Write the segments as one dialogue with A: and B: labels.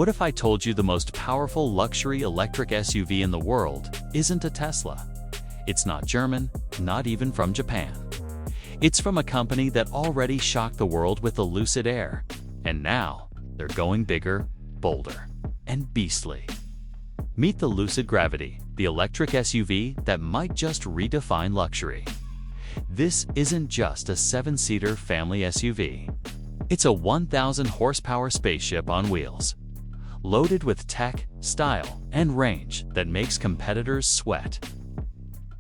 A: What if I told you the most powerful luxury electric SUV in the world isn't a Tesla? It's not German, not even from Japan. It's from a company that already shocked the world with the Lucid Air, and now they're going bigger, bolder, and beastly. Meet the Lucid Gravity, the electric SUV that might just redefine luxury. This isn't just a 7-seater family SUV. It's a 1,000 horsepower spaceship on wheels, loaded with tech, style, and range that makes competitors sweat.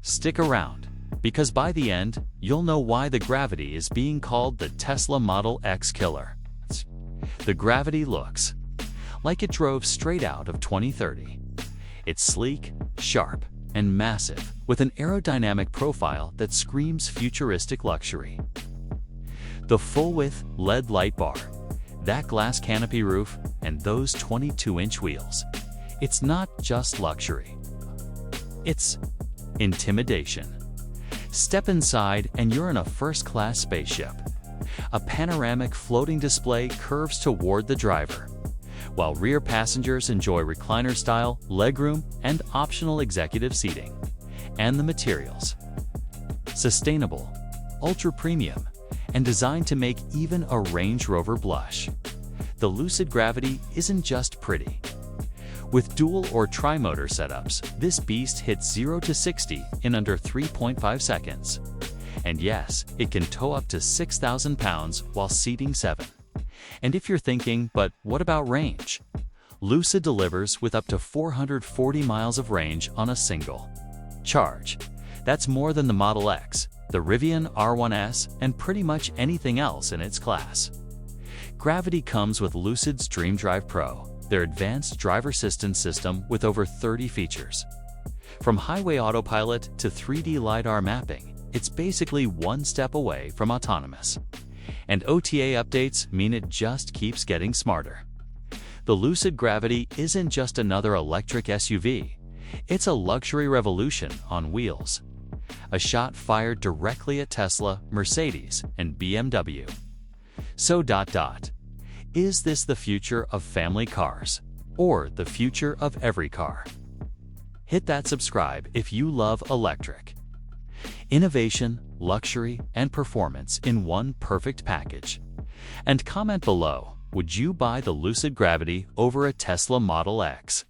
A: Stick around, because by the end, you'll know why the Gravity is being called the Tesla Model X killer. The Gravity looks like it drove straight out of 2030. It's sleek, sharp, and massive, with an aerodynamic profile that screams futuristic luxury. The full-width LED light bar, that glass canopy roof, and those 22-inch wheels. It's not just luxury. It's intimidation. Step inside and you're in a first-class spaceship. A panoramic floating display curves toward the driver, while rear passengers enjoy recliner-style legroom and optional executive seating. And the materials: sustainable, ultra-premium, and designed to make even a Range Rover blush. The Lucid Gravity isn't just pretty. With dual or tri-motor setups, this beast hits 0 to 60 in under 3.5 seconds. And yes, it can tow up to 6,000 pounds while seating 7. And if you're thinking, but what about range? Lucid delivers with up to 440 miles of range on a single charge. That's more than the Model X, the Rivian R1S, and pretty much anything else in its class. Gravity comes with Lucid's DreamDrive Pro, their advanced driver assistance system with over 30 features. From highway autopilot to 3D LiDAR mapping, it's basically one step away from autonomous. And OTA updates mean it just keeps getting smarter. The Lucid Gravity isn't just another electric SUV. It's a luxury revolution on wheels. A shot fired directly at Tesla, Mercedes, and BMW. So, is this the future of family cars, or the future of every car? Hit that subscribe if you love electric. Innovation, luxury, and performance in one perfect package. And comment below, would you buy the Lucid Gravity over a Tesla Model X?